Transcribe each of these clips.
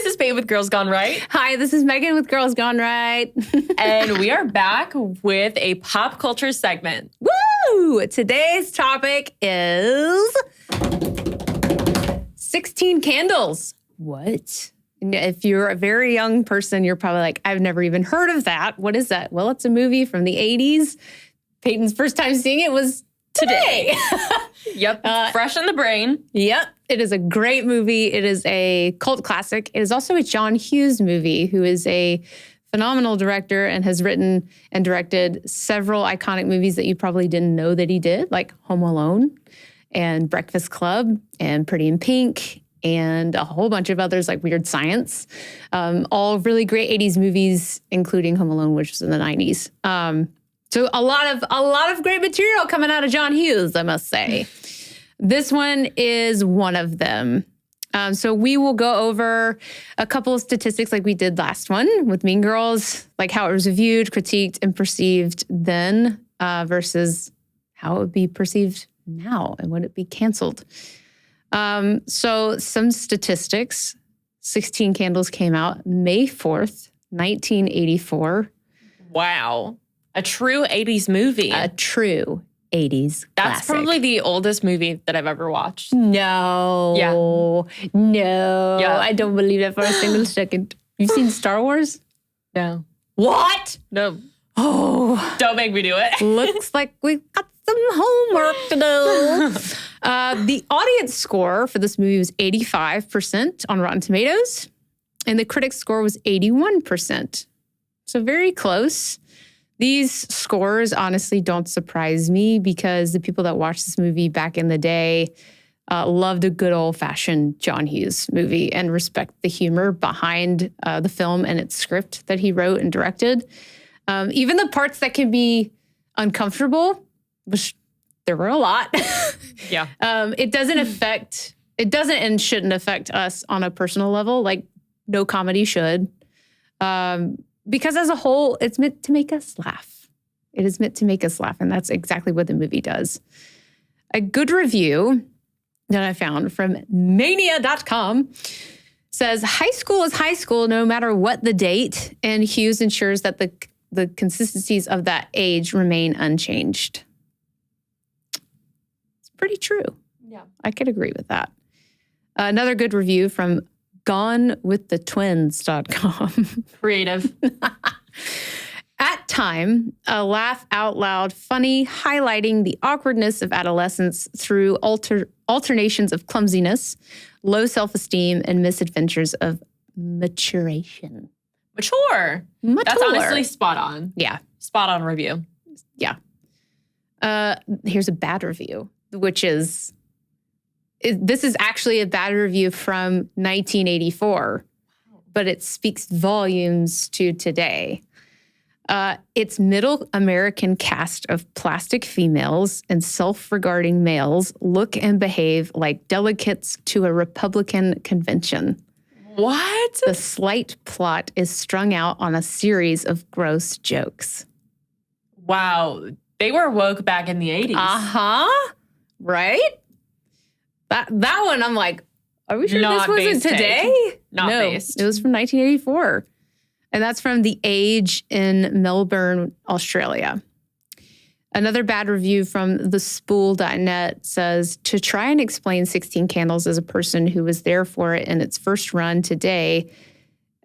this is Peyton with Girls Gone Right. Hi, this is Megan with Girls Gone Right. And we are back with a pop culture segment. Woo! Today's topic is 16 Candles. What? If you're a very young person, you're probably like, I've never even heard of that. What is that? Well, it's a movie from the 80s. Peyton's first time seeing it was today. Yep, fresh in the brain. Yep. It is a great movie. It is a cult classic. It is also a John Hughes movie, who is a phenomenal director and has written and directed several iconic movies that you probably didn't know that he did, like Home Alone and Breakfast Club and Pretty in Pink and a whole bunch of others like Weird Science. All really great 80s movies, including Home Alone, which was in the 90s. So a lot of great material coming out of John Hughes, I must say. This one is one of them. So we will go over a couple of statistics like we did last one with Mean Girls, like how it was reviewed, critiqued, and perceived then versus how it would be perceived now and would it be canceled. So some statistics. 16 Candles came out May 4th, 1984. Wow. A true 80s movie. A true 80s That's classic. probably the oldest movie that I've ever watched. No. Yeah. No. Yeah. I don't believe that for a single second. You've seen Star Wars? No. What? No. Oh. Don't make me do it. Looks like we've got some homework to do. The audience score for this movie was 85% on Rotten Tomatoes, and the critics score was 81%. So very close. These scores honestly don't surprise me because the people that watched this movie back in the day loved a good old-fashioned John Hughes movie and respect the humor behind the film and its script that he wrote and directed. Even the parts that can be uncomfortable, which there were a lot. Yeah. It doesn't and shouldn't affect us on a personal level. Like no comedy should. Because as a whole, it's meant to make us laugh. It is meant to make us laugh, and that's exactly what the movie does. A good review that I found from mania.com says, high school is high school no matter what the date, and Hughes ensures that the consistencies of that age remain unchanged. It's pretty true. Yeah. I could agree with that. Another good review from GoneWithTheTwins.com. Creative. At time, a laugh out loud, funny, highlighting the awkwardness of adolescence through alternations of clumsiness, low self-esteem, and misadventures of maturation. Mature. That's honestly spot on. Yeah. Spot on review. Yeah. Here's a bad review, which is... This is actually a bad review from 1984, but it speaks volumes to today. Its middle American cast of plastic females and self-regarding males look and behave like delegates to a Republican convention. What? The slight plot is strung out on a series of gross jokes. Wow. They were woke back in the 80s. Uh-huh. Right? That one, I'm like, are we sure Not this wasn't based today? take. Not no, based. It was from 1984. And that's from The Age in Melbourne, Australia. Another bad review from thespool.net says, to try and explain 16 Candles as a person who was there for it in its first run today,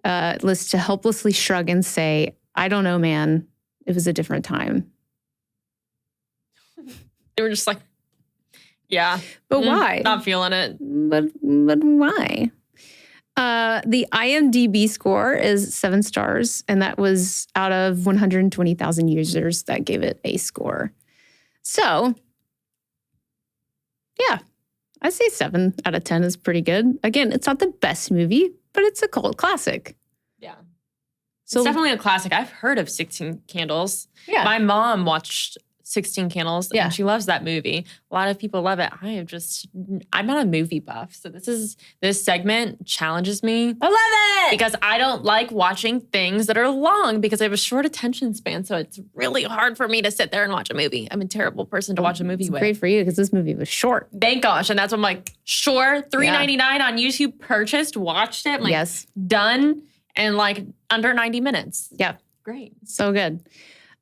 lists to helplessly shrug and say, I don't know, man. It was a different time. They were just like, yeah. But why? Not feeling it. But why? The IMDb score is 7 stars, and that was out of 120,000 users that gave it a score. So, yeah, I'd say 7 out of 10 is pretty good. Again, it's not the best movie, but it's a cult classic. Yeah. So It's definitely a classic. I've heard of 16 Candles. Yeah. My mom watched 16 Candles, Yeah. and she loves that movie. A lot of people love it. I'm not a movie buff. So this segment challenges me. I love it! Because I don't like watching things that are long because I have a short attention span. So it's really hard for me to sit there and watch a movie. I'm a terrible person to watch a movie It's with. great for you because this movie was short. Thank gosh. And that's when I'm like, sure, $3.99 on YouTube, purchased, watched it. I'm like, Yes. done in like under 90 minutes. Yeah. Great. So good.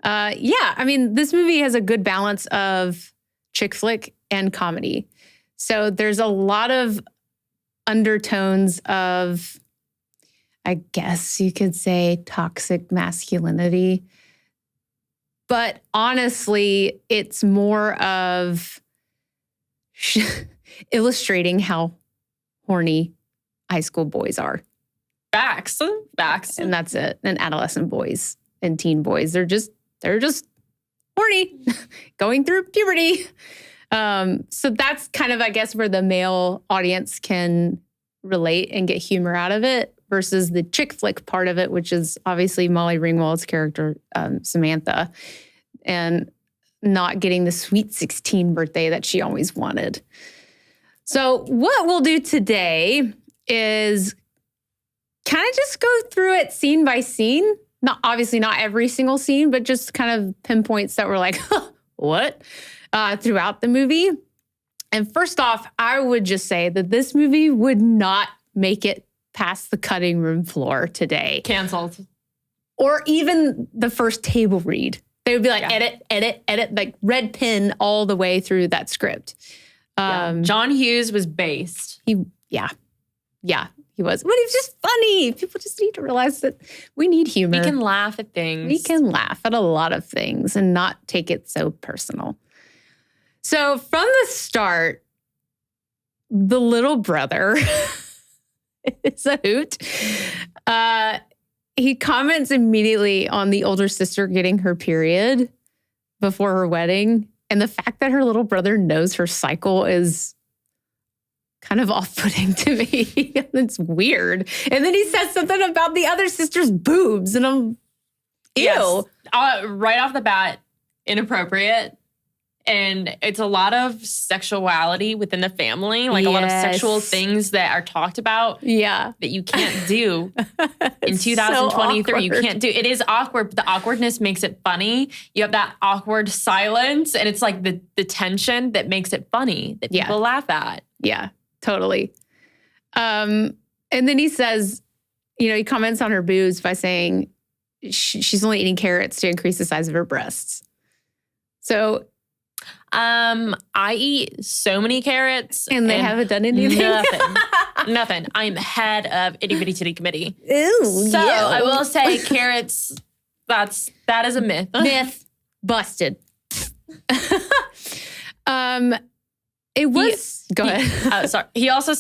I mean, this movie has a good balance of chick flick and comedy. So there's a lot of undertones of, I guess you could say, toxic masculinity. But honestly, it's more of illustrating how horny high school boys are. Facts. And that's it. And adolescent boys and teen boys, they're just horny, going through puberty. So that's kind of, I guess, where the male audience can relate and get humor out of it versus the chick flick part of it, which is obviously Molly Ringwald's character, Samantha, and not getting the sweet 16 birthday that she always wanted. So what we'll do today is kind of just go through it scene by scene. Not obviously not every single scene, but just kind of pinpoints that were like, huh, what? Throughout the movie. And first off, I would just say that this movie would not make it past the cutting room floor today. Canceled. Or even the first table read. They would be like, edit, like red pen all the way through that script. John Hughes was based. He was. But it's just funny. People just need to realize that we need humor. We can laugh at things. We can laugh at a lot of things and not take it so personal. So from the start, the little brother is a hoot. He comments immediately on the older sister getting her period before her wedding. And the fact that her little brother knows her cycle is kind of off-putting to me. It's weird. And then he says something about the other sister's boobs. And I'm, ew. Yes. Right off the bat, inappropriate. And it's a lot of sexuality within the family, like a lot of sexual things that are talked about that you can't do in 2023. You can't do. It is awkward, but the awkwardness makes it funny. You have that awkward silence, and it's like the tension that makes it funny that people laugh at. Yeah, totally. And then he says, he comments on her boobs by saying she's only eating carrots to increase the size of her breasts. So I eat so many carrots. And they haven't done anything? Nothing. I'm head of Itty Bitty Titty Committee. Ew, so I will say carrots, that is a myth. Myth busted. It was, go ahead. Sorry. He also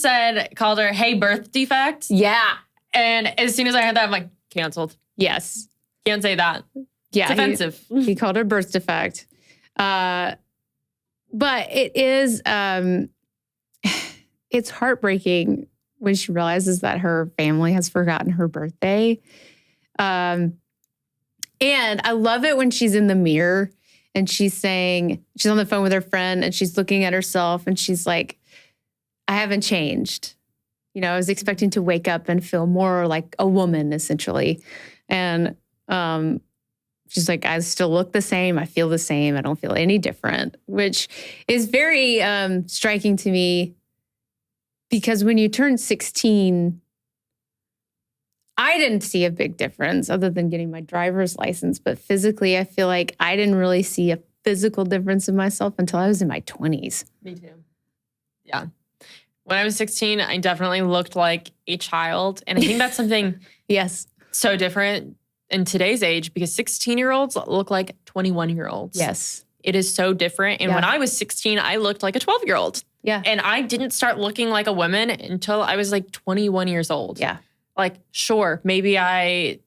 called her, hey, birth defect. Yeah. And as soon as I heard that, I'm like, canceled. Yes. Can't say that. Yeah. It's offensive. He called her birth defect. But it is, it's heartbreaking when she realizes that her family has forgotten her birthday. And I love it when she's in the mirror and she's on the phone with her friend and she's looking at herself and she's like, I haven't changed. I was expecting to wake up and feel more like a woman, essentially. And, she's like, I still look the same. I feel the same. I don't feel any different, which is very striking to me because when you turn 16, I didn't see a big difference other than getting my driver's license. But physically, I feel like I didn't really see a physical difference in myself until I was in my 20s. Me too. Yeah. When I was 16, I definitely looked like a child. And I think that's something so different in today's age because 16-year-olds look like 21-year-olds. Yes. It is so different. And when I was 16, I looked like a 12-year-old. Yeah. And I didn't start looking like a woman until I was like 21 years old. Yeah. Like, sure, maybe I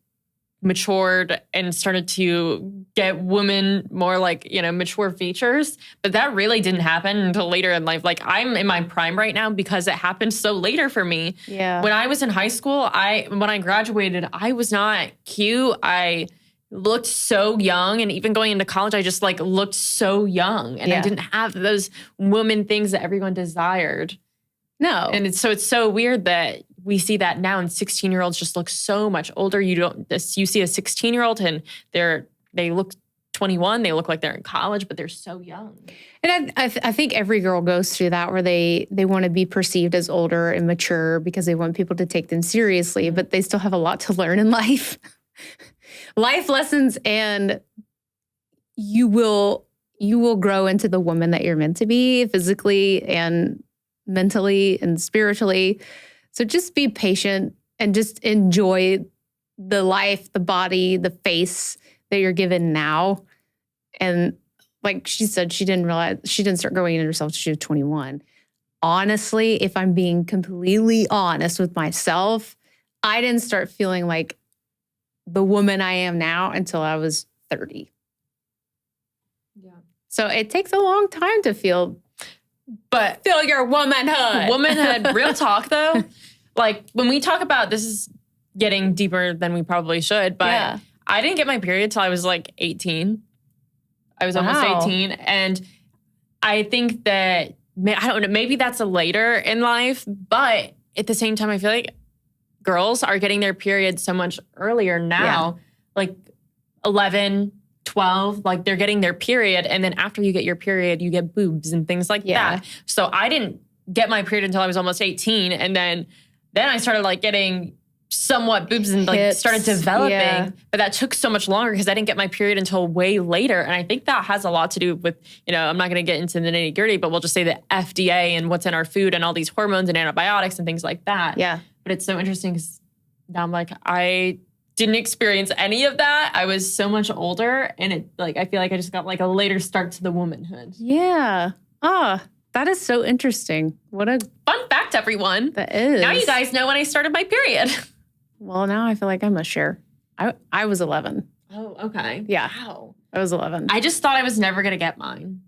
matured and started to get women more like, mature features. But that really didn't happen until later in life. Like I'm in my prime right now because it happened so later for me. Yeah. When I was in high school, when I graduated, I was not cute. I looked so young. And even going into college, I just like looked so young. And I didn't have those woman things that everyone desired. No. And it's so weird that we see that now, and 16-year-olds just look so much older. You see a 16-year-old and they look 21. They look like they're in college, but they're so young. And I think every girl goes through that, where they want to be perceived as older and mature because they want people to take them seriously, but they still have a lot to learn in life. Life lessons, and you will grow into the woman that you're meant to be, physically and mentally and spiritually. So just be patient and just enjoy the life, the body, the face that you're given now. And like she said, she didn't start growing into herself until she was 21. Honestly, if I'm being completely honest with myself, I didn't start feeling like the woman I am now until I was 30. Yeah. So it takes a long time to feel your womanhood. Womanhood, real talk though. Like when we talk about, this is getting deeper than we probably should, but I didn't get my period till I was like 18. I was almost 18. And I think that, I don't know, maybe that's a later in life, but at the same time, I feel like girls are getting their period so much earlier now, like 11, 12, like they're getting their period. And then after you get your period, you get boobs and things like that. So I didn't get my period until I was almost 18. And then I started like getting somewhat boobs and like hips, started developing. But that took so much longer because I didn't get my period until way later. And I think that has a lot to do with, I'm not going to get into the nitty gritty, but we'll just say the FDA and what's in our food and all these hormones and antibiotics and things like that. Yeah. But it's so interesting because now I'm like, I didn't experience any of that. I was so much older, and it like I feel like I just got like a later start to the womanhood. Yeah. That is so interesting. What a fun fact, everyone. That is. Now you guys know when I started my period. Well, now I feel like I must share. I was 11. Oh, okay. Yeah. Wow. I was 11. I just thought I was never going to get mine.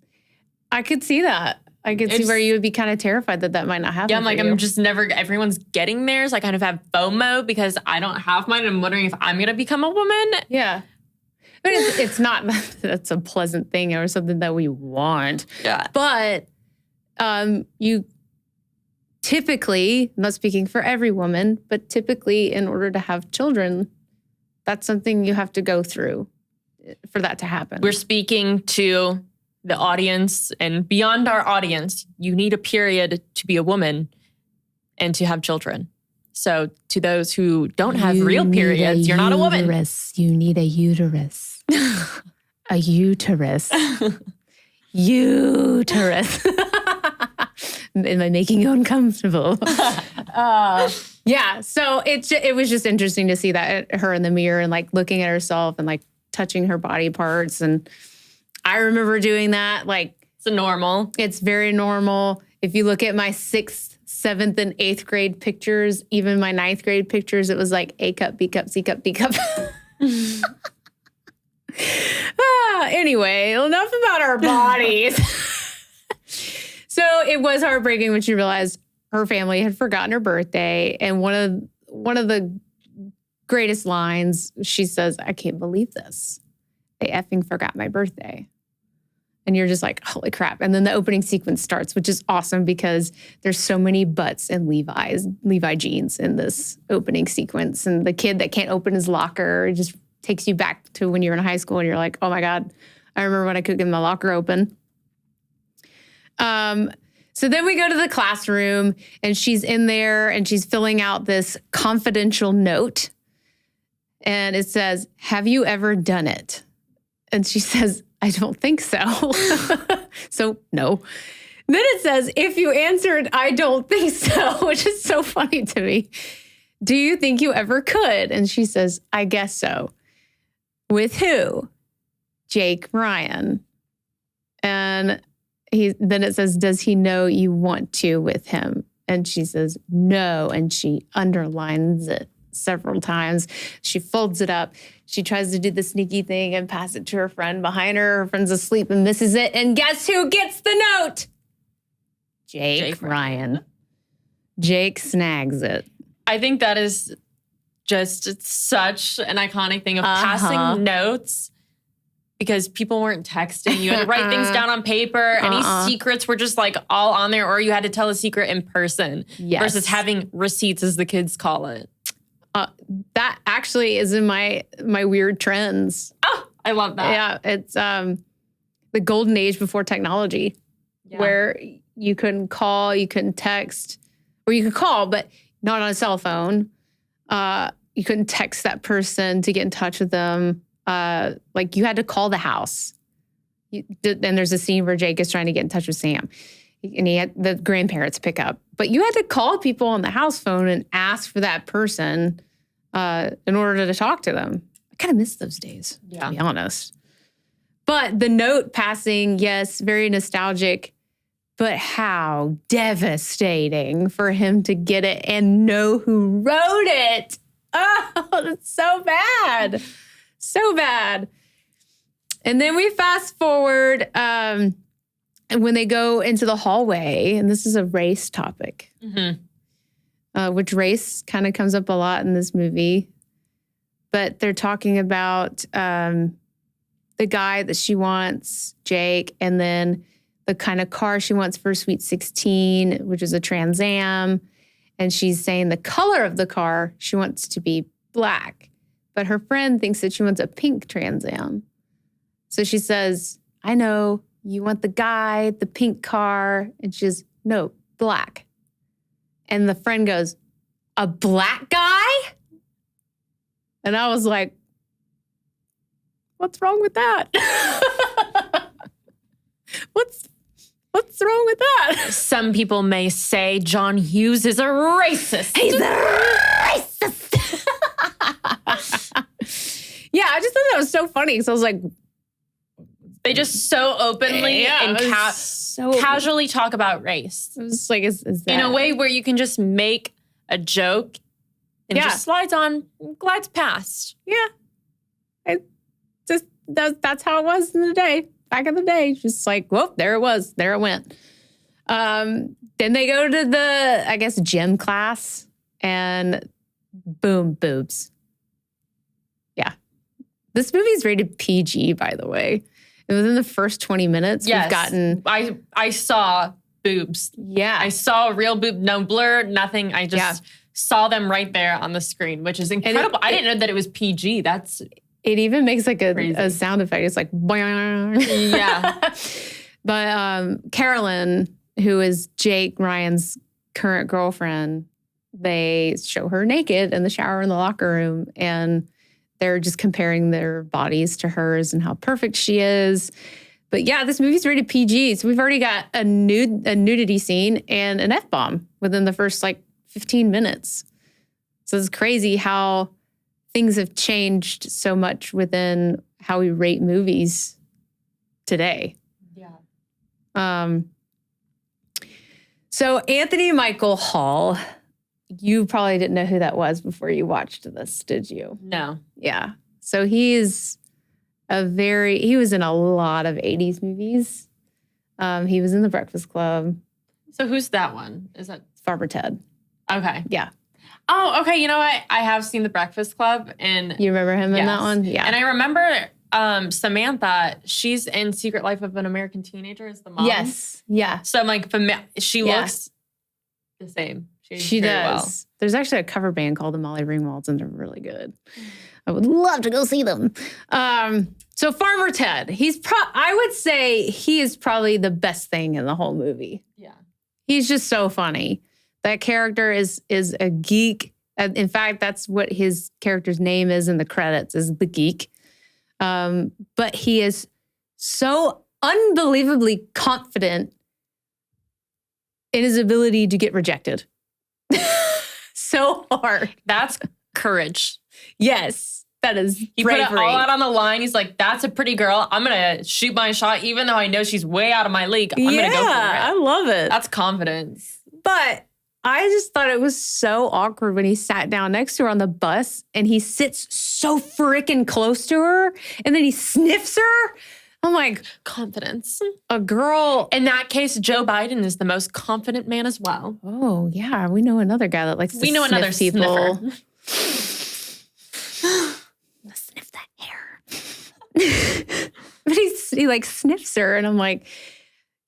I could see that. I could see where you would be kind of terrified that might not happen. Yeah, I'm like, I'm just never, everyone's getting theirs. I kind of have FOMO because I don't have mine. I'm wondering if I'm going to become a woman. Yeah. But it's not, that's a pleasant thing or something that we want. Yeah. But you typically, I'm not speaking for every woman, but typically in order to have children, that's something you have to go through for that to happen. We're speaking to the audience and beyond our audience. You need a period to be a woman and to have children. So to those who don't have real periods, you're not a woman. You need a uterus. A uterus. Uterus. Am I making you uncomfortable? Yeah. So it was just interesting to see that her in the mirror and like looking at herself and like touching her body parts. And I remember doing that. Like it's very normal. If you look at my 6th, 7th, and 8th grade pictures, even my 9th grade pictures, it was like A cup, B cup, C cup, D cup. Anyway, enough about our bodies. So it was heartbreaking when she realized her family had forgotten her birthday. And one of the greatest lines, she says, "I can't believe this. They effing forgot my birthday." And you're just like, holy crap. And then the opening sequence starts, which is awesome because there's so many butts and Levi jeans in this opening sequence. And the kid that can't open his locker just takes you back to when you were in high school and you're like, oh my God, I remember when I could get my locker open. So then we go to the classroom and she's in there and she's filling out this confidential note. And it says, "Have you ever done it?" And she says, "I don't think so." So no. Then it says, if you answered, "I don't think so," which is so funny to me. "Do you think you ever could?" And she says, "I guess so." "With who?" "Jake Ryan." And then it says, "Does he know you want to with him?" And she says, "No." And she underlines it several times. She folds it up. She tries to do the sneaky thing and pass it to her friend behind her. Her friend's asleep and misses it. And guess who gets the note? Jake Ryan. Jake snags it. I think that is just it's such an iconic thing of passing notes because people weren't texting. You had to write things down on paper. Any secrets were just like all on there, or you had to tell a secret in person versus having receipts, as the kids call it. That actually is in my weird trends. Oh, I love that. Yeah, it's the golden age before technology, where you couldn't call, you couldn't text, or you could call, but not on a cell phone. You couldn't text that person to get in touch with them. Like you had to call the house. And there's a scene where Jake is trying to get in touch with Sam, and he had the grandparents pick up. But you had to call people on the house phone and ask for that person in order to talk to them. I kind of miss those days, to be honest. But the note passing, yes, very nostalgic. But how devastating for him to get it and know who wrote it. Oh, that's so bad. So bad. And then we fast forward when they go into the hallway, and this is a race topic, which race kind of comes up a lot in this movie. But they're talking about the guy that she wants, Jake, and then the kind of car she wants for Sweet 16, which is a Trans Am. And she's saying the color of the car she wants to be black. But her friend thinks that she wants a pink Trans Am. So she says, I know, you want the guy, the pink car. And she says, no, black. And the friend goes, a black guy? And I was like, what's wrong with that? What's wrong with that? Some people may say John Hughes is a racist. He's a racist. Yeah, I just thought that was so funny. So I was like, they just so openly and casually talk about race. It was like, is that in a way where you can just make a joke and just glides past. Yeah, that's how it was in the day. Back in the day, just like, whoop, there it was. There it went. Then they go to the, I guess, gym class, and boom, boobs. Yeah. This movie's rated PG, by the way. And within the first 20 minutes, we've gotten... I saw boobs. Yeah. I saw a real boob, no blur, nothing. I just saw them right there on the screen, which is incredible. I didn't know that it was PG. It even makes like a sound effect. It's like, yeah. But Carolyn, who is Jake Ryan's current girlfriend, they show her naked in the shower in the locker room, and they're just comparing their bodies to hers and how perfect she is. But yeah, this movie's rated PG, so we've already got a nudity scene and an F-bomb within the first 15 minutes. So it's crazy how things have changed so much within how we rate movies today. Yeah. So Anthony Michael Hall, you probably didn't know who that was before you watched this, did you? No. Yeah. So he was in a lot of 80s movies. He was in The Breakfast Club. So who's that one? Is that Farmer Ted? Okay. Yeah. Oh, okay. You know what? I have seen The Breakfast Club, and you remember him in that one? Yeah. And I remember Samantha. She's in Secret Life of an American Teenager as the mom. Yes. Yeah. So I'm like, she looks the same. She does. Well. There's actually a cover band called the Molly Ringwalds, and they're really good. I would love to go see them. So Farmer Ted, I would say he is probably the best thing in the whole movie. Yeah. He's just so funny. That character is a geek. In fact, that's what his character's name is in the credits, is the geek. But he is so unbelievably confident in his ability to get rejected. So hard. That's courage. Yes, that is He bravery. put it all out on the line. He's like, that's a pretty girl. I'm going to shoot my shot, even though I know she's way out of my league. I'm going to go for it. I love it. That's confidence. But I just thought it was so awkward when he sat down next to her on the bus, and he sits so freaking close to her, and then he sniffs her. I'm like, confidence. A girl. In that case, Joe Biden is the most confident man as well. Oh, yeah. We know another guy that likes to sniff people. Sniffer. But he like sniffs her, and I'm like,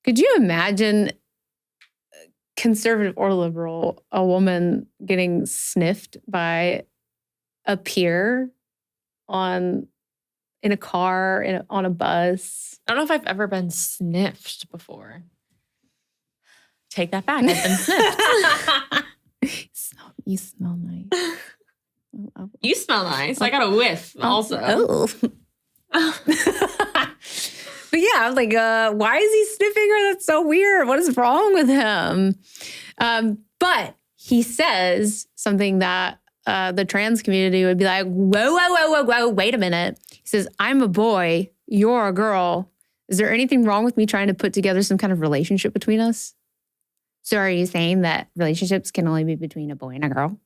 could you imagine, conservative or liberal, a woman getting sniffed by a peer in a car, on a bus? I don't know if I've ever been sniffed before. Take that back. I've been sniffed. You smell nice. You smell nice. I got a whiff also. But yeah, I was like, why is he sniffing her? That's so weird. What is wrong with him? But he says something that the trans community would be like, whoa, wait a minute. He says, I'm a boy, you're a girl. Is there anything wrong with me trying to put together some kind of relationship between us? So are you saying that relationships can only be between a boy and a girl?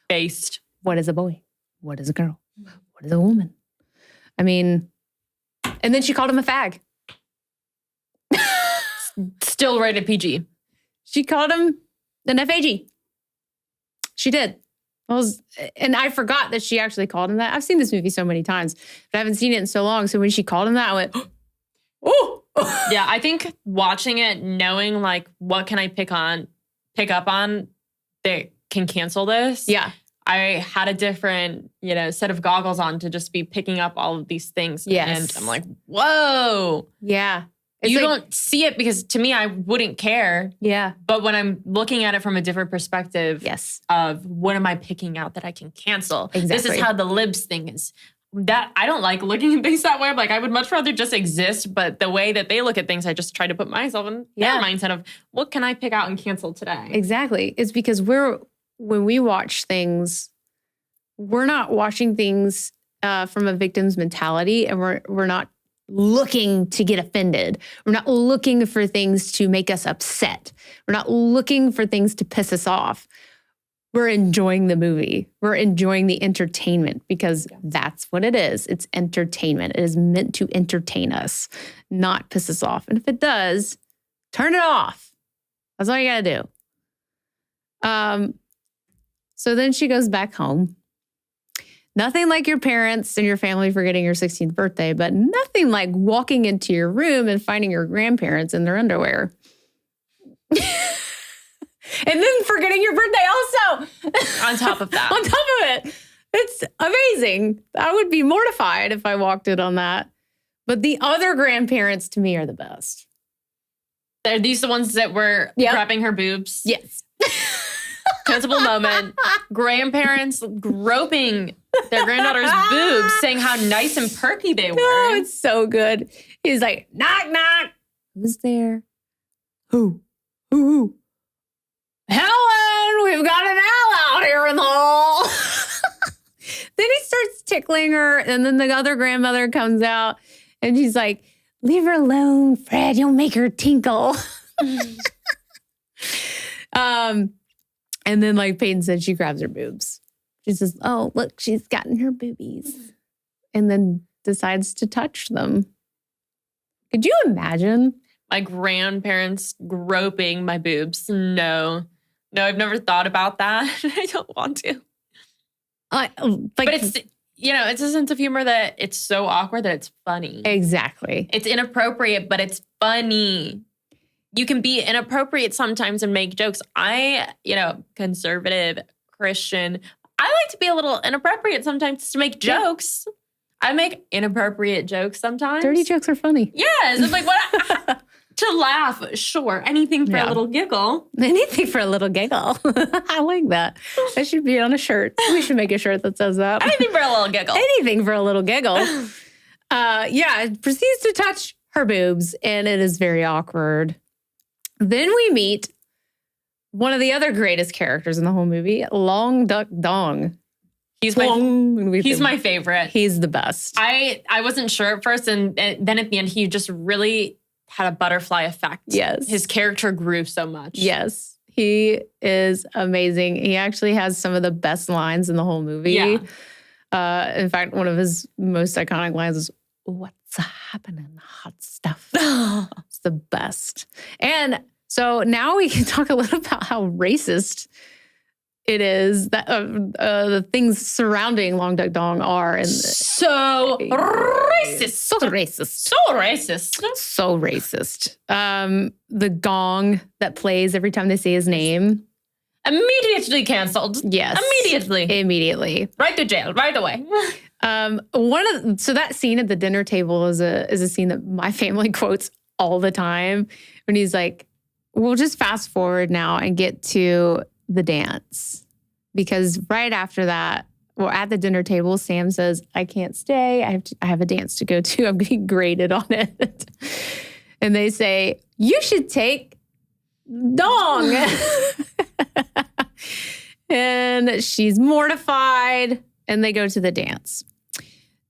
Based. What is a boy? What is a girl? What is a woman? I mean, and then she called him a fag. Still rated PG. She called him an FAG. She did. And I forgot that she actually called him that. I've seen this movie so many times, but I haven't seen it in so long. So when she called him that, I went, oh. Yeah, I think watching it, knowing like what can I pick up on that can cancel this. Yeah. I had a different, set of goggles on to just be picking up all of these things. Yes. And I'm like, whoa. Yeah. You don't see it because to me, I wouldn't care. Yeah. But when I'm looking at it from a different perspective of what am I picking out that I can cancel? Exactly. This is how the libs thing is. That I don't like looking at things that way. I'm like, I would much rather just exist. But the way that they look at things, I just try to put myself in their mindset of what can I pick out and cancel today? Exactly. It's because when we watch things, we're not watching things from a victim's mentality, and we're not looking to get offended. We're not looking for things to make us upset. We're not looking for things to piss us off. We're enjoying the movie. We're enjoying the entertainment because that's what it is. It's entertainment. It is meant to entertain us, not piss us off. And if it does, turn it off. That's all you gotta do. So then she goes back home. Nothing like your parents and your family forgetting your 16th birthday, but nothing like walking into your room and finding your grandparents in their underwear. And then forgetting your birthday also. On top of that. On top of it. It's amazing. I would be mortified if I walked in on that. But the other grandparents to me are the best. Are these the ones that were grabbing her boobs? Yes. Principal moment. Grandparents groping their granddaughter's boobs, saying how nice and perky they were. Oh, it's so good. He's like, knock, knock. Who's there? Who? Helen, we've got an owl out here in the hall. Then he starts tickling her, and then the other grandmother comes out, and she's like, leave her alone, Fred. You'll make her tinkle. And then, like Peyton said, she grabs her boobs. She says, oh, look, she's gotten her boobies. And then decides to touch them. Could you imagine? My grandparents groping my boobs. No, I've never thought about that. I don't want to. But it's, it's a sense of humor that it's so awkward that it's funny. Exactly. It's inappropriate, but it's funny. You can be inappropriate sometimes and make jokes. Conservative, Christian. I like to be a little inappropriate sometimes to make jokes. I make inappropriate jokes sometimes. Dirty jokes are funny. Yes. It's like, what? To laugh, sure. Anything for a little giggle. Anything for a little giggle. I like that. That should be on a shirt. We should make a shirt that says that. Anything for a little giggle. Anything for a little giggle. Proceeds to touch her boobs, and it is very awkward. Then we meet one of the other greatest characters in the whole movie, Long Duck Dong. He's my favorite. He's the best. I wasn't sure at first, and then at the end, he just really had a butterfly effect. Yes. His character grew so much. Yes. He is amazing. He actually has some of the best lines in the whole movie. Yeah. In fact, one of his most iconic lines is, what's happening, hot stuff? It's the best. And so now we can talk a little about how racist it is. That the things surrounding Long Duck Dong are so racist. So racist. So racist. So racist. The gong that plays every time they say his name. Immediately canceled. Yes. Immediately. Right to jail, right away. So that scene at the dinner table is a scene that my family quotes all the time when he's like, we'll just fast forward now and get to the dance. Because right after that, at the dinner table, Sam says, I can't stay. I have a dance to go to. I'm getting graded on it. And they say, you should take Dong. And she's mortified, and they go to the dance.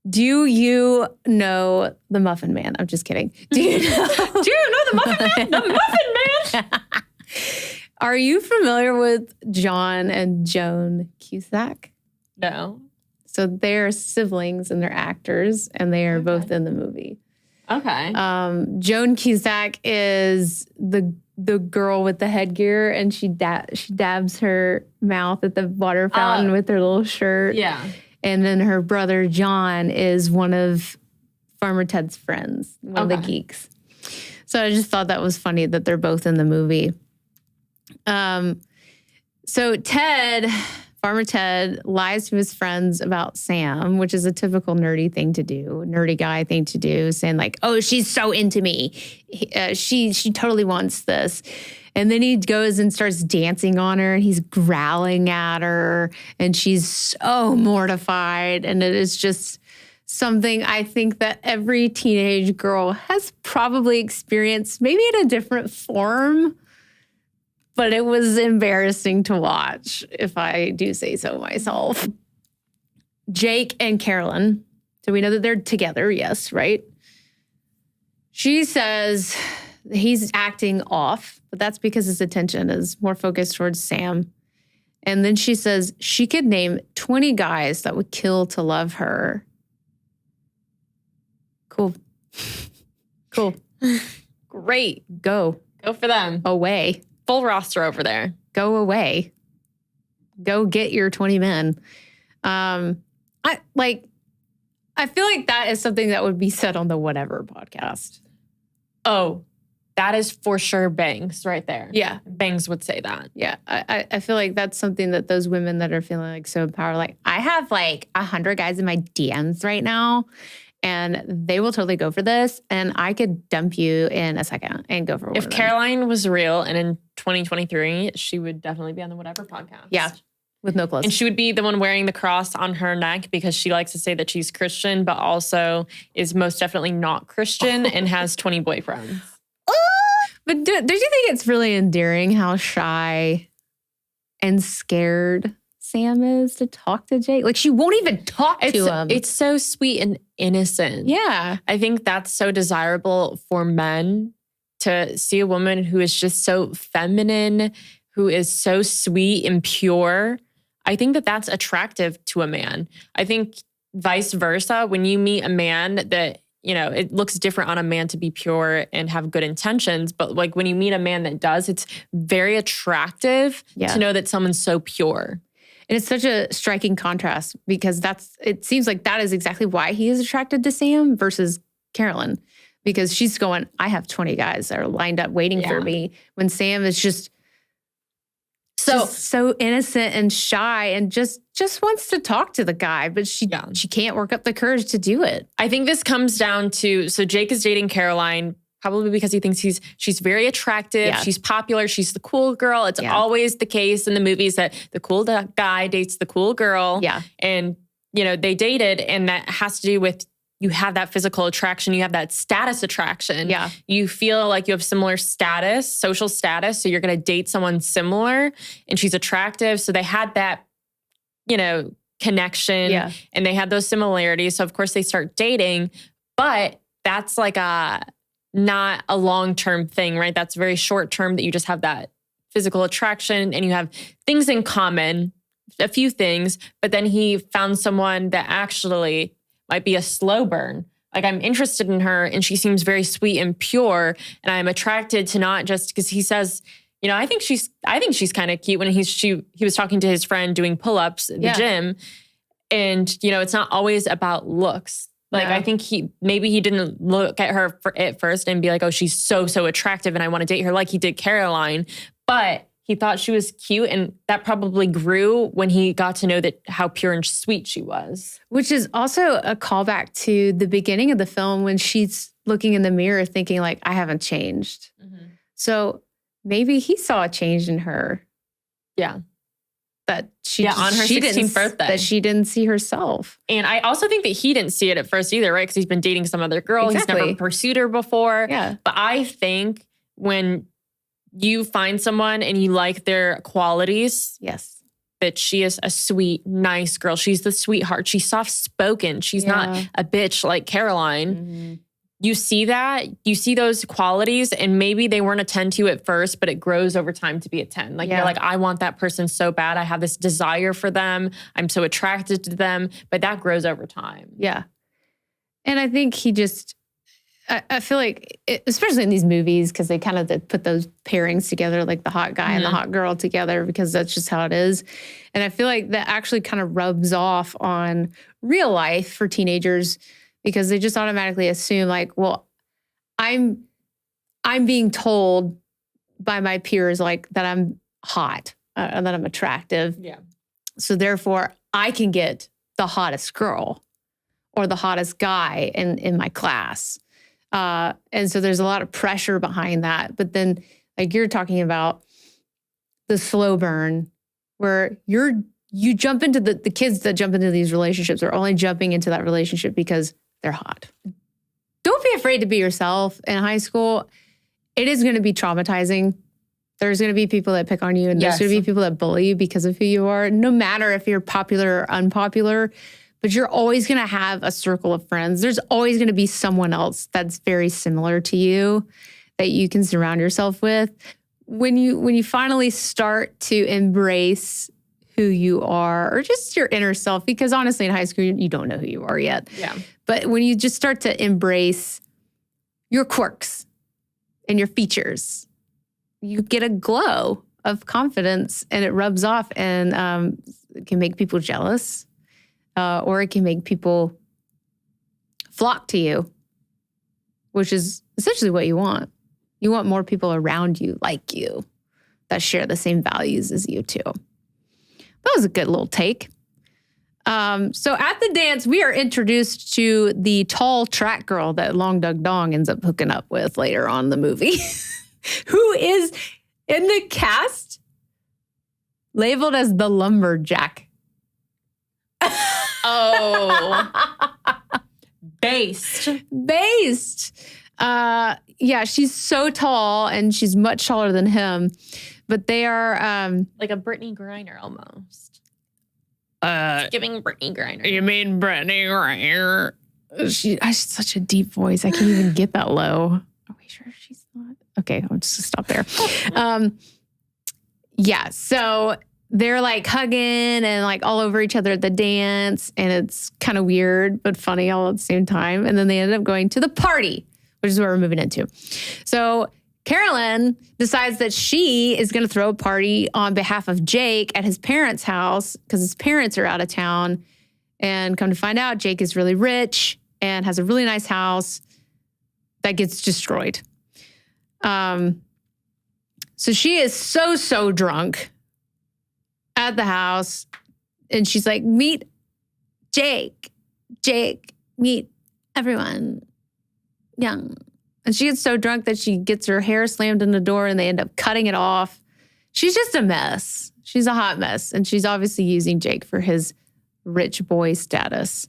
Do you know the Muffin Man? I'm just kidding. Do you know the Muffin Man? The Muffin Man! Are you familiar with John and Joan Cusack? No. So they're siblings and they're actors, and they are both in the movie. Okay. Joan Cusack is the girl with the headgear, and she dabs her mouth at the water fountain with her little shirt. Yeah. And then her brother John is one of Farmer Ted's friends, one of the geeks. So I just thought that was funny that they're both in the movie. So Farmer Ted lies to his friends about Sam, which is a typical nerdy guy thing to do, saying like, oh, she's so into me. She totally wants this. And then he goes and starts dancing on her, and he's growling at her, and she's so mortified. And it is just something I think that every teenage girl has probably experienced, maybe in a different form. But it was embarrassing to watch, if I do say so myself. Jake and Carolyn. So we know that they're together, yes, right? She says he's acting off, but that's because his attention is more focused towards Sam. And then she says she could name 20 guys that would kill to love her. Cool. Great. Go for them. Away. Full roster over there. Go away. Go get your 20 men. I feel like that is something that would be said on the Whatever podcast. Oh, that is for sure Bangs right there. Yeah. Bangs would say that. Yeah. I feel like that's something that those women that are feeling like so empowered, like, I have like 100 guys in my DMs right now, and they will totally go for this, and I could dump you in a second and go for one. If Caroline was real and in 2023, she would definitely be on the Whatever podcast. Yeah, with no clothes. And she would be the one wearing the cross on her neck because she likes to say that she's Christian, but also is most definitely not Christian and has 20 boyfriends. But don't you think it's really endearing how shy and scared Sam is to talk to Jake? Like, she won't even talk to him. It's so sweet and innocent. Yeah. I think that's so desirable for men, to see a woman who is just so feminine, who is so sweet and pure. I think that that's attractive to a man. I think vice versa, when you meet a man that, you know, it looks different on a man to be pure and have good intentions. But like when you meet a man that does, it's very attractive to know that someone's so pure. And it's such a striking contrast because it seems like that is exactly why he is attracted to Sam versus Carolyn. Because she's going, I have 20 guys that are lined up waiting for me. When Sam is just so innocent and shy and just wants to talk to the guy, but she can't work up the courage to do it. I think this comes down to, so Jake is dating Caroline probably because he thinks she's very attractive. Yeah. She's popular. She's the cool girl. It's always the case in the movies that the cool guy dates the cool girl. Yeah. And, you know, they dated, and that has to do with, you have that physical attraction. You have that status attraction. Yeah. You feel like you have similar status, social status. So you're going to date someone similar, and she's attractive. So they had that, you know, connection, and they had those similarities. So of course they start dating, but that's like not a long-term thing, right? That's very short-term, that you just have that physical attraction and you have things in common, a few things, but then he found someone that actually might be a slow burn. Like, I'm interested in her and she seems very sweet and pure, and I'm attracted to, not just because he says You know, I think she's kind of cute when he was talking to his friend doing pull-ups at the gym. And, you know, it's not always about looks. Like, I think maybe he didn't look at her at first and be like, oh, she's so, so attractive and I want to date her like he did Caroline. But he thought she was cute, and that probably grew when he got to know how pure and sweet she was. Which is also a callback to the beginning of the film when she's looking in the mirror thinking like, I haven't changed. Mm-hmm. So maybe he saw a change in her. Yeah. That on her 16th birthday. That she didn't see herself. And I also think that he didn't see it at first either, right? Because he's been dating some other girl. Exactly. He's never pursued her before. Yeah. But I think when you find someone and you like their qualities. Yes. That she is a sweet, nice girl. She's the sweetheart. She's soft-spoken. She's not a bitch like Caroline. Mm-hmm. You see that. You see those qualities, and maybe they weren't a 10 to you at first, but it grows over time to be a 10. Like, you're like, I want that person so bad. I have this desire for them. I'm so attracted to them. But that grows over time. Yeah. And I think he just... I feel like, especially in these movies, because they kind of put those pairings together, like the hot guy and the hot girl together, because that's just how it is. And I feel like that actually kind of rubs off on real life for teenagers, because they just automatically assume like, well, I'm being told by my peers like that I'm hot and that I'm attractive. Yeah. So therefore, I can get the hottest girl or the hottest guy in my class. And so there's a lot of pressure behind that. But then, like you're talking about the slow burn, where you jump into the kids that jump into these relationships are only jumping into that relationship because they're hot. Don't be afraid to be yourself in high school. It is going to be traumatizing. There's going to be people that pick on you, and there's going to be people that bully you because of who you are, no matter if you're popular or unpopular. But you're always going to have a circle of friends. There's always going to be someone else that's very similar to you that you can surround yourself with. When you finally start to embrace who you are, or just your inner self, because honestly in high school, you don't know who you are yet. Yeah. But when you just start to embrace your quirks and your features, you get a glow of confidence, and it rubs off, and it can make people jealous. Or it can make people flock to you, which is essentially what you want. You want more people around you like you that share the same values as you too. That was a good little take. So at the dance, we are introduced to the tall track girl that Long Dug Dong ends up hooking up with later on in the movie, who is in the cast labeled as the lumberjack. Oh. Based. Yeah, she's so tall, and she's much taller than him. But they are... like a Brittany Griner almost. Giving Brittany Griner. You mean Brittany Griner? She has such a deep voice. I can't even get that low. Are we sure she's not? Okay, I'll just stop there. Yeah, so... they're like hugging and like all over each other at the dance. And it's kind of weird, but funny all at the same time. And then they ended up going to the party, which is where we're moving into. So Carolyn decides that she is going to throw a party on behalf of Jake at his parents' house because his parents are out of town. And come to find out, Jake is really rich and has a really nice house that gets destroyed. So she is so drunk at the house, and she's like, meet Jake, meet everyone young. And she gets so drunk that she gets her hair slammed in the door, and they end up cutting it off. She's just a mess. She's a hot mess, and she's obviously using Jake for his rich boy status.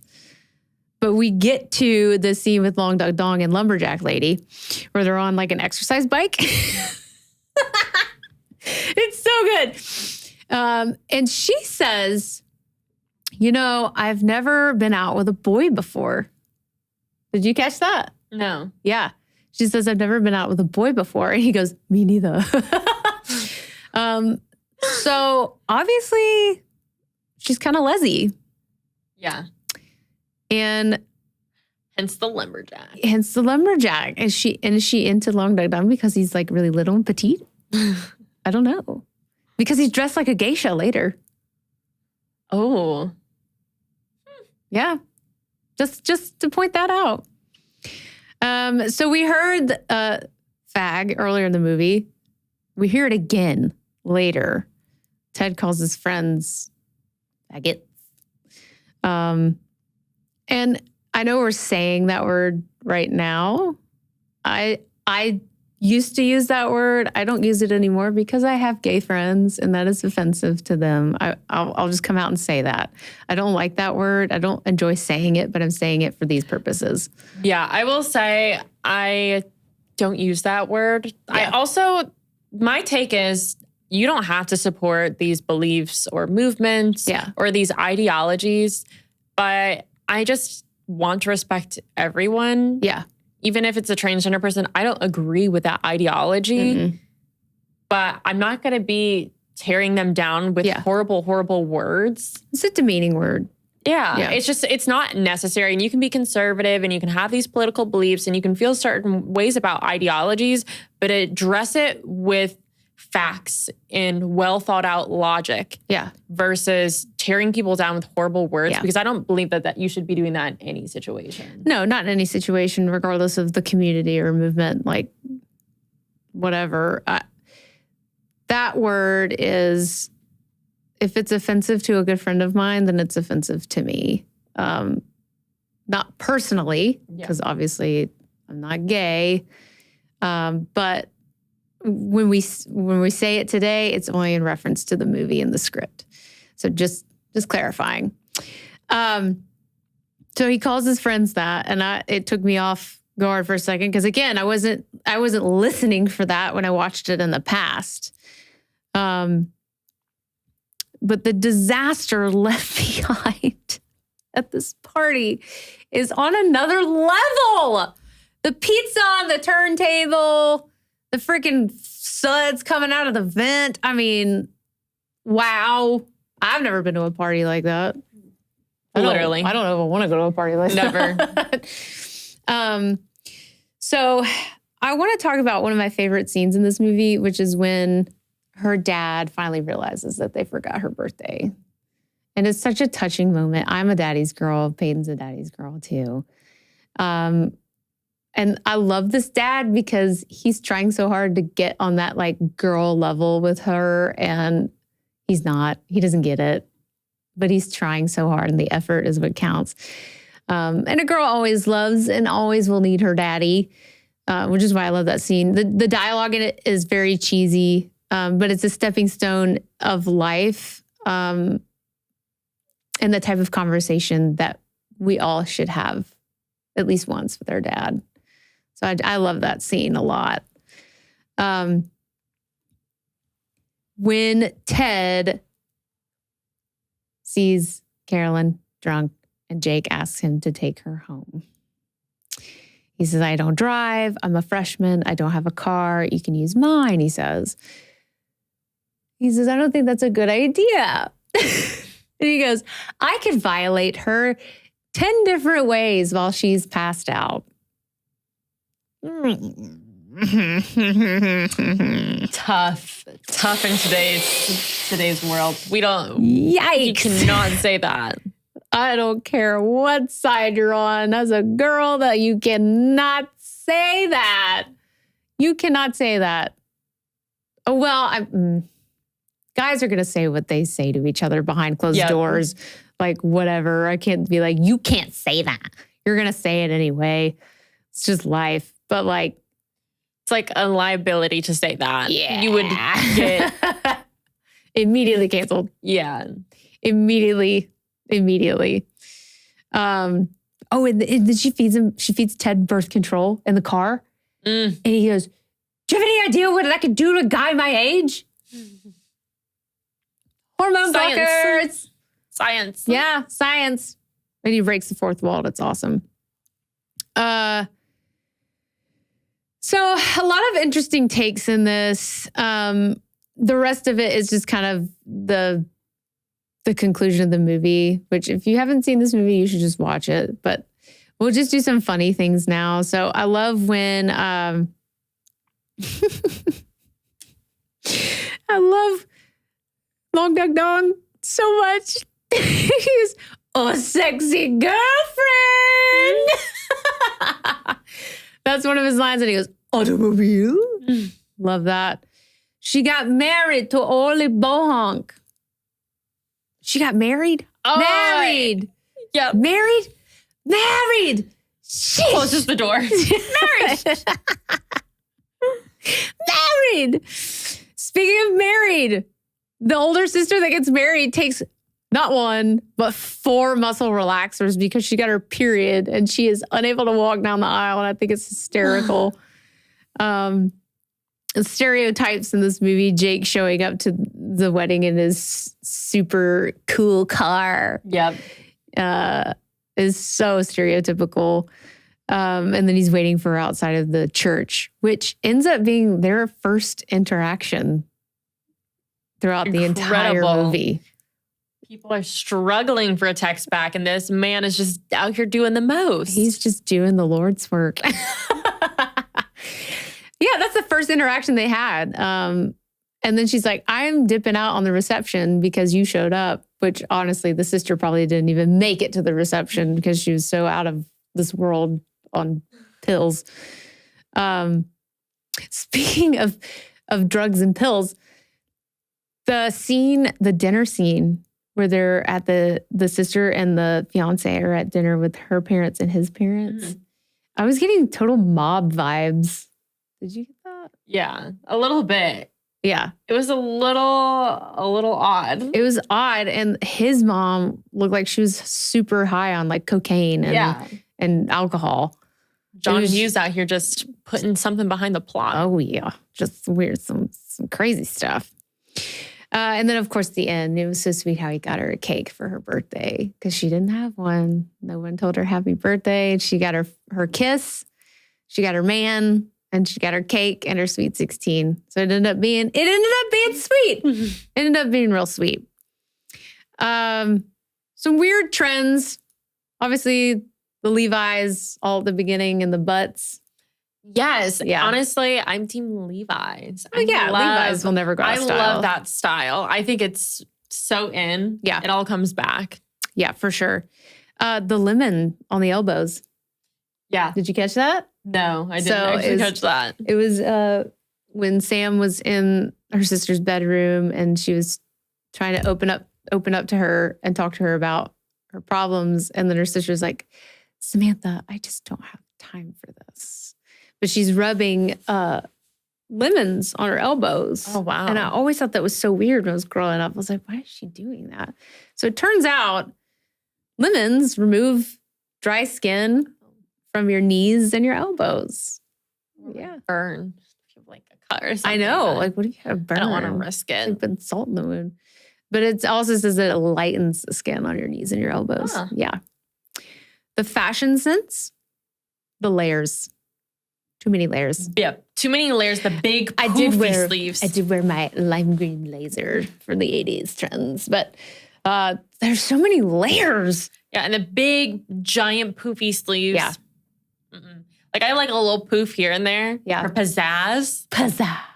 But we get to the scene with Long Dug Dong and Lumberjack Lady, where they're on like an exercise bike. It's so good. And she says, I've never been out with a boy before. Did you catch that? No. Yeah. She says, I've never been out with a boy before. And he goes, me neither. So obviously she's kind of lesy. Yeah. And hence the lumberjack. Is she into Long Dug Dong because he's like really little and petite? I don't know. Because he's dressed like a geisha later. Oh. Yeah. Just to point that out. So we heard fag earlier in the movie. We hear it again later. Ted calls his friends faggots. And I know we're saying that word right now. I used to use that word. I don't use it anymore because I have gay friends and that is offensive to them. I'll just come out and say that. I don't like that word. I don't enjoy saying it, but I'm saying it for these purposes. Yeah, I will say I don't use that word. Yeah. My take is you don't have to support these beliefs or movements or these ideologies, but I just want to respect everyone. Yeah. Even if it's a transgender person, I don't agree with that ideology, but I'm not going to be tearing them down with horrible, horrible words. It's a demeaning word. Yeah. It's not necessary. And you can be conservative and you can have these political beliefs and you can feel certain ways about ideologies, but address it with facts and well thought out logic. Yeah. Versus tearing people down with horrible words, because I don't believe that you should be doing that in any situation. No, not in any situation, regardless of the community or movement, like whatever. That word is, if it's offensive to a good friend of mine, then it's offensive to me. Not personally, because obviously I'm not gay, but when we say it today, it's only in reference to the movie and the script. So just clarifying. So he calls his friends that, and it took me off guard for a second because again, I wasn't listening for that when I watched it in the past. But the disaster left behind at this party is on another level. The pizza on the turntable. The freaking suds coming out of the vent. I mean, wow. I've never been to a party like that. Literally. I don't know if I want to go to a party like that. Never. So I want to talk about one of my favorite scenes in this movie, which is when her dad finally realizes that they forgot her birthday. And it's such a touching moment. I'm a daddy's girl. Peyton's a daddy's girl too. And I love this dad because he's trying so hard to get on that like girl level with her and he's not. He doesn't get it, but he's trying so hard and the effort is what counts. And a girl always loves and always will need her daddy, which is why I love that scene. The dialogue in it is very cheesy, but it's a stepping stone of life and the type of conversation that we all should have at least once with our dad. So I love that scene a lot. When Ted sees Carolyn drunk and Jake asks him to take her home, he says, I don't drive. I'm a freshman. I don't have a car. You can use mine, he says. He says, I don't think that's a good idea. And he goes, I could violate her 10 different ways while she's passed out. Tough in today's world. We don't. Yikes! You cannot say that. I don't care what side you're on. As a girl, that you cannot say that. You cannot say that. Oh well, guys are gonna say what they say to each other behind closed doors, like whatever. I can't be like, you can't say that. You're gonna say it anyway. It's just life. But like, it's like a liability to say that. Yeah. You would get immediately canceled. Yeah. Immediately. And then she feeds Ted birth control in the car. And he goes, do you have any idea what that could do to a guy my age? Hormone blockers. Science. Yeah, science. And he breaks the fourth wall. That's awesome. So a lot of interesting takes in this. The rest of it is just kind of the conclusion of the movie, which if you haven't seen this movie, you should just watch it. But we'll just do some funny things now. So I love when I love Long Duck Dong so much. He's a sexy girlfriend. That's one of his lines. And he goes, automobile. Love that. She got married to Oli Bohonk. She got married? Oh, married. Yep. Married. Sheesh. Closes the door. Married. Speaking of married, the older sister that gets married takes not one, but 4 muscle relaxers because she got her period and she is unable to walk down the aisle. And I think it's hysterical. Stereotypes in this movie, Jake showing up to the wedding in his super cool car. Yep. Is so stereotypical. And then he's waiting for her outside of the church, which ends up being their first interaction throughout the entire movie. People are struggling for a text back, and this man is just out here doing the most. He's just doing the Lord's work. Yeah, that's the first interaction they had. And then she's like, I'm dipping out on the reception because you showed up, which honestly, the sister probably didn't even make it to the reception because she was so out of this world on pills. Speaking of drugs and pills, the dinner scene where they're at the sister and the fiance are at dinner with her parents and his parents. Mm-hmm. I was getting total mob vibes. Did you get that? Yeah, a little bit. Yeah. It was a little odd. It was odd. And his mom looked like she was super high on like cocaine and alcohol. John Hughes out here just putting something behind the plot. Oh, yeah. Just weird, some crazy stuff. And then, of course, the end. It was so sweet how he got her a cake for her birthday because she didn't have one. No one told her happy birthday. She got her kiss. She got her man. And she got her cake and her sweet 16. So it ended up being sweet. It ended up being real sweet. Some weird trends. Obviously, the Levi's all at the beginning and the butts. Yes. Yeah. Honestly, I'm team Levi's. Levi's will never go out of style. I love that style. I think it's so in. Yeah. It all comes back. Yeah, for sure. The lemon on the elbows. Yeah. Did you catch that? No, I didn't actually catch that. It was when Sam was in her sister's bedroom and she was trying to open up to her and talk to her about her problems. And then her sister's like, Samantha, I just don't have time for this. But she's rubbing lemons on her elbows. Oh, wow. And I always thought that was so weird when I was growing up. I was like, why is she doing that? So it turns out lemons remove dry skin from your knees and your elbows. Yeah. Burn. Like a cut or something. I know. Like, what do you have to burn? I don't want to risk it. Like, put salt in the wound. But it also says that it lightens the skin on your knees and your elbows. Huh. Yeah. The fashion sense, the layers. Too many layers. Yeah. Too many layers. The big poofy sleeves. I did wear my lime green blazer for the 80s trends. But there's so many layers. Yeah. And the big, giant poofy sleeves. Yeah. Mm-mm. Like I like a little poof here and there. Yeah. For pizzazz.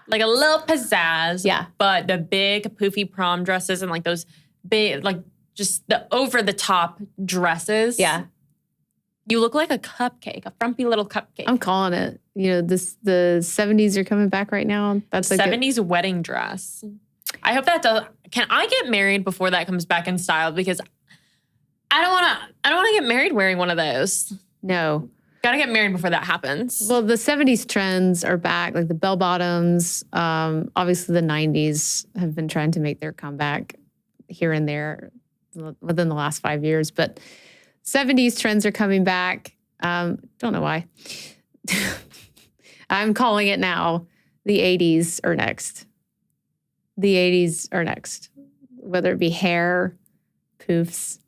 Like a little pizzazz. Yeah. But the big poofy prom dresses and like those big, like just the over the top dresses. Yeah. You look like a cupcake, a frumpy little cupcake. I'm calling it. You know, the 70s are coming back right now. That's 70s wedding dress. I hope that does. Can I get married before that comes back in style? Because I don't want to get married wearing one of those. No. Gotta get married before that happens. Well, the 70s trends are back, like the bell bottoms. Obviously, the 90s have been trying to make their comeback here and there within the last 5 years. But 70s trends are coming back. Don't know why. I'm calling it now. The 80s are next. The 80s are next. Whether it be hair, poofs,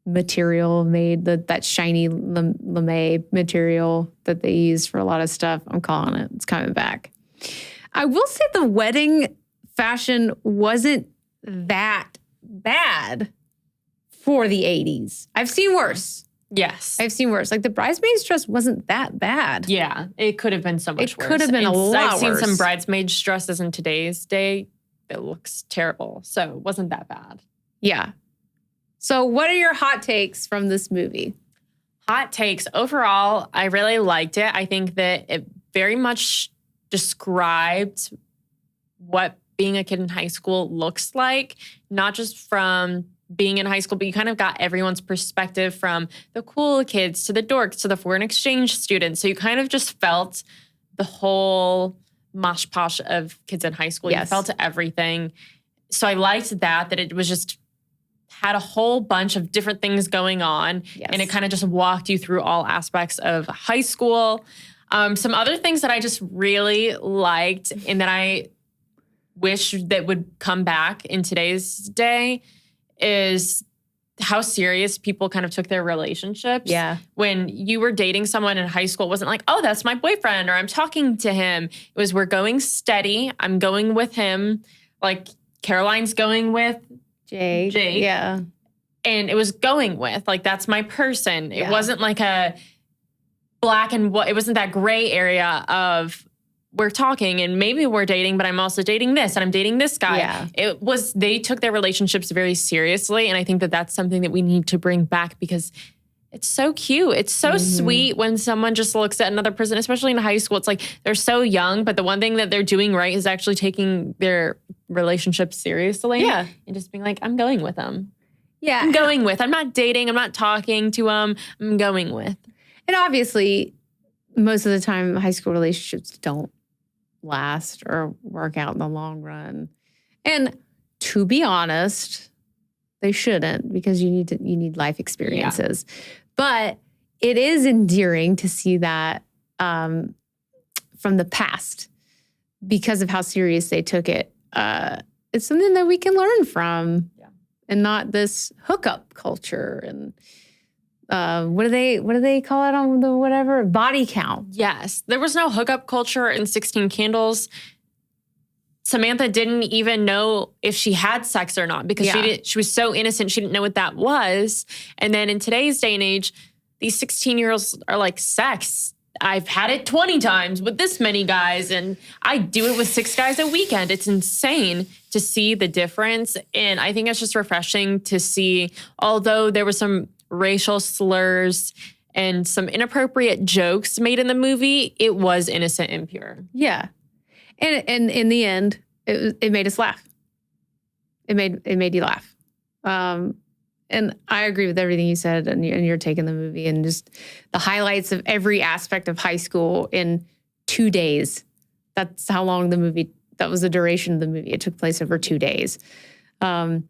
material made, that shiny lame material that they use for a lot of stuff. I'm calling it. It's coming back. I will say the wedding fashion wasn't that bad for the 80s. I've seen worse. Yes. I've seen worse. Like the bridesmaid's dress wasn't that bad. Yeah, it could have been so much worse. It could have been a lot I've seen worse. some bridesmaids dresses in today's day that looks terrible. So it wasn't that bad. Yeah. So what are your hot takes from this movie? Hot takes. Overall, I really liked it. I think that it very much described what being a kid in high school looks like, not just from being in high school, but you kind of got everyone's perspective from the cool kids to the dorks to the foreign exchange students. So you kind of just felt the whole mosh posh of kids in high school. Yes. You felt everything. So I liked that it was just had a whole bunch of different things going on. Yes. And it kind of just walked you through all aspects of high school. Some other things that I just really liked and that I wish that would come back in today's day is how serious people kind of took their relationships. Yeah. When you were dating someone in high school, it wasn't like, oh, that's my boyfriend or I'm talking to him. It was, we're going steady. I'm going with him. Like Caroline's going with Jake. Yeah. And it was going with, like, that's my person. It wasn't like a black and white. It wasn't that gray area of we're talking and maybe we're dating, but I'm also dating this and I'm dating this guy. Yeah. It was, they took their relationships very seriously. And I think that that's something that we need to bring back because it's so cute. It's so sweet when someone just looks at another person, especially in high school. It's like they're so young, but the one thing that they're doing right is actually taking their relationship seriously. Yeah. And just being like, I'm going with them. Yeah. I'm going with. I'm not dating. I'm not talking to them. I'm going with. And obviously, most of the time, high school relationships don't last or work out in the long run. And to be honest, they shouldn't because you need life experiences. Yeah. But it is endearing to see that from the past because of how serious they took it. It's something that we can learn from, and not this hookup culture and what do they call it on the whatever? Body count. Yes. There was no hookup culture in 16 Candles. Samantha didn't even know if she had sex or not because she was so innocent. She didn't know what that was. And then in today's day and age, these 16-year-olds are like, sex. I've had it 20 times with this many guys and I do it with 6 guys a weekend. It's insane to see the difference. And I think it's just refreshing to see, although there were some racial slurs and some inappropriate jokes made in the movie, it was innocent and pure. Yeah. And in the end, it made us laugh. It made you laugh. And I agree with everything you said and you're taking the movie and just the highlights of every aspect of high school in 2 days. That's how long that was the duration of the movie. It took place over 2 days. And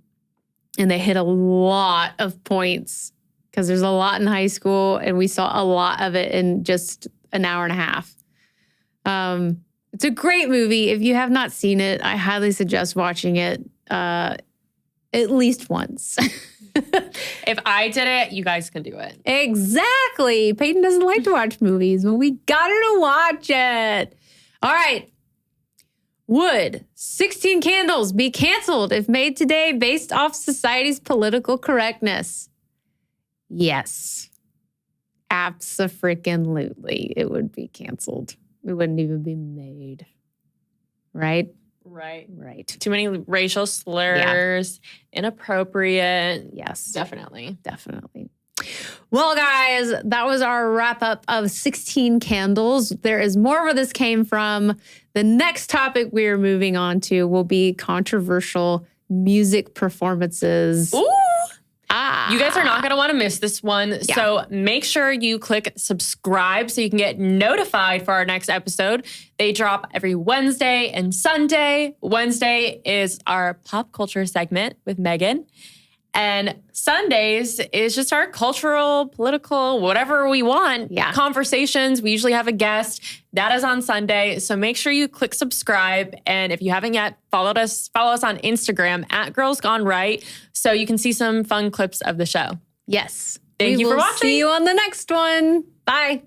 they hit a lot of points because there's a lot in high school and we saw a lot of it in just an hour and a half. It's a great movie. If you have not seen it, I highly suggest watching it at least once. If I did it, you guys can do it. Exactly. Peyton doesn't like to watch movies, but we got her to watch it. All right. Would 16 Candles be canceled if made today based off society's political correctness? Yes. Abso-freaking-lutely. It would be canceled. It wouldn't even be made. Right? Right. Too many racial slurs, inappropriate. Yes. Definitely. Well, guys, that was our wrap up of 16 Candles. There is more where this came from. The next topic we're moving on to will be controversial music performances. Ooh. You guys are not going to want to miss this one. Yeah. So make sure you click subscribe so you can get notified for our next episode. They drop every Wednesday and Sunday. Wednesday is our pop culture segment with Megan. And Sundays is just our cultural, political, whatever we want conversations. We usually have a guest. That is on Sunday. So make sure you click subscribe. And if you haven't yet, follow us on Instagram at Girls Gone Right so you can see some fun clips of the show. Yes. Thank you for watching. See you on the next one. Bye.